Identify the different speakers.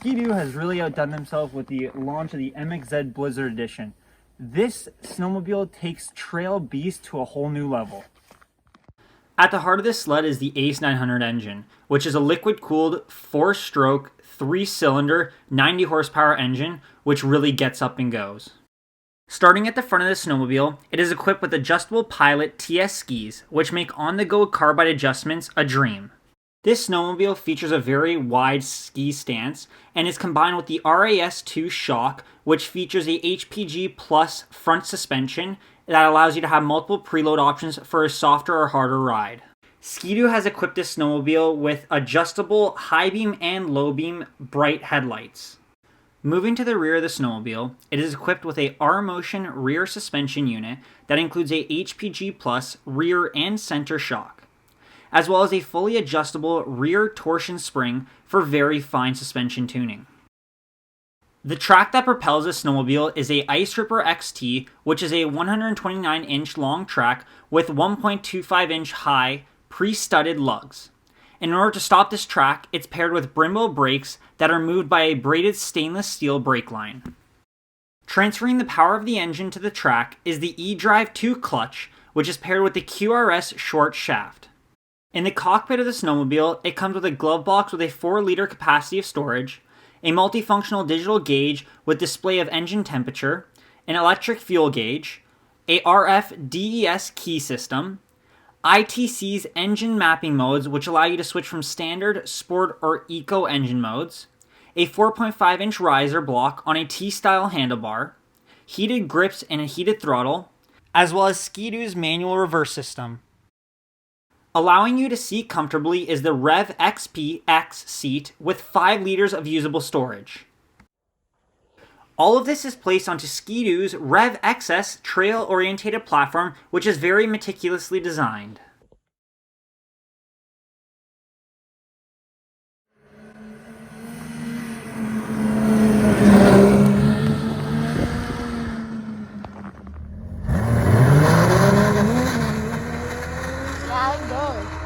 Speaker 1: Skidoo has really outdone themselves with the launch of the MXZ Blizzard Edition. This snowmobile takes Trail Beast to a whole new level. At the heart of this sled is the Ace 900 engine, which is a liquid-cooled, 4-stroke, 3-cylinder, 90 horsepower engine, which really gets up and goes. Starting at the front of the snowmobile, it is equipped with adjustable Pilot TS skis, which make on-the-go carbide adjustments a dream. This snowmobile features a very wide ski stance and is combined with the RAS2 shock, which features a HPG Plus front suspension that allows you to have multiple preload options for a softer or harder ride. Skidoo has equipped this snowmobile with adjustable high beam and low beam bright headlights. Moving to the rear of the snowmobile, it is equipped with a R-Motion rear suspension unit that includes a HPG Plus rear and center shock, as well as a fully adjustable rear torsion spring for very fine suspension tuning. The track that propels this snowmobile is a Ice Ripper XT, which is a 129-inch long track with 1.25-inch high pre-studded lugs. In order to stop this track, it's paired with Brembo brakes that are moved by a braided stainless steel brake line. Transferring the power of the engine to the track is the eDrive 2 clutch, which is paired with the QRS short shaft. In the cockpit of the snowmobile, it comes with a glove box with a 4-liter capacity of storage, a multifunctional digital gauge with display of engine temperature, an electric fuel gauge, a RF DES key system, ITC's engine mapping modes which allow you to switch from standard, sport, or eco engine modes, a 4.5-inch riser block on a T-style handlebar, heated grips and a heated throttle, as well as Skidoo's manual reverse system. Allowing you to seat comfortably is the Rev XP-X seat with 5 liters of usable storage. All of this is placed onto Skidoo's Rev XS trail-orientated platform, which is very meticulously designed.
Speaker 2: Yeah, I'm good.